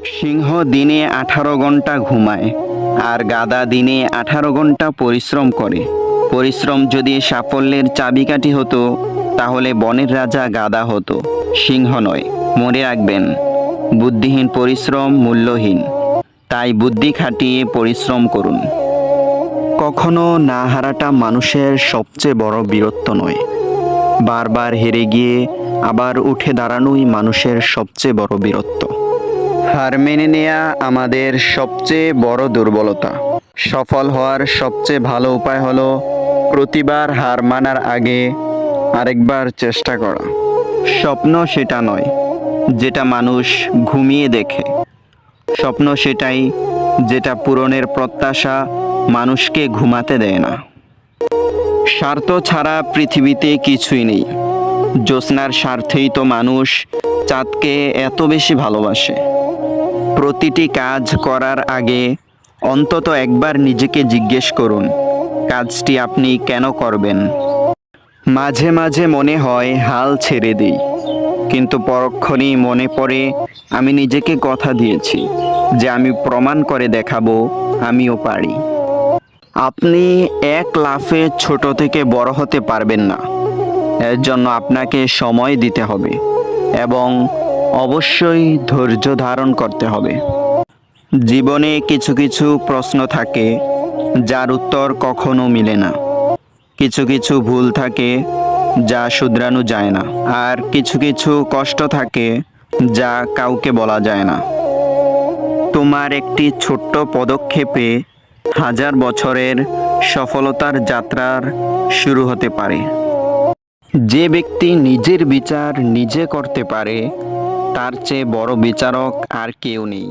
সিংহ দিনে 18 ঘন্টা ঘুমায়, আর গাধা দিনে 18 ঘন্টা পরিশ্রম করে। পরিশ্রম যদি সাফল্যের চাবিকাঠি হতো, তাহলে বনের রাজা গাধা হতো, সিংহ নয়। মনে রাখবেন, বুদ্ধিহীন পরিশ্রম মূল্যহীন। তাই বুদ্ধি খাটিয়ে পরিশ্রম করুন। কখনো না হারাটা মানুষের সবচেয়ে বড় বীরত্ব নয়। বারবার হেরে গিয়ে আবার উঠে দাঁড়ানোই মানুষের সবচেয়ে বড় বীরত্ব। হার মেনে নেওয়া আমাদের সবচেয়ে বড় দুর্বলতা। সফল হওয়ার সবচেয়ে ভালো উপায় হলো প্রতিবার হার মানার আগে আরেকবার চেষ্টা করা। স্বপ্ন সেটা নয় যেটা মানুষ ঘুমিয়ে দেখে। স্বপ্ন সেটাই যেটা পূরণের প্রত্যাশা মানুষকে ঘুমাতে দেয় না। স্বার্থ ছাড়া পৃথিবীতে কিছুই নেই। জ্যোৎস্নার স্বার্থেই তো মানুষ চাঁদকে এত বেশি ভালোবাসে। প্রতিটি কাজ করার আগে অন্তত একবার নিজেকে জিজ্ঞেস করুন, কাজটি আপনি কেন করবেন। মাঝে মাঝে মনে হয় হাল ছেড়ে দিই, কিন্তু পরক্ষণেই মনে পড়ে আমি নিজেকে কথা দিয়েছি যে আমি প্রমাণ করে দেখাবো আমিও পারি। আপনি এক লাফে ছোট থেকে বড় হতে পারবেন না। এর জন্য আপনাকে সময় দিতে হবে এবং অবশ্যই ধৈর্য ধারণ করতে হবে। জীবনে কিছু কিছু প্রশ্ন থাকে যার উত্তর কখনো মিলে না। কিছু কিছু ভুল থাকে যা শুধরানো যায় না, আর কিছু কিছু কষ্ট থাকে যা কাউকে বলা যায় না। তোমার একটি ছোট্ট পদক্ষেপে হাজার বছরের সফলতার যাত্রার শুরু হতে পারে। যে ব্যক্তি নিজের বিচার নিজে করতে পারে, তার চেয়ে বড় বিচারক আর কেউ নেই।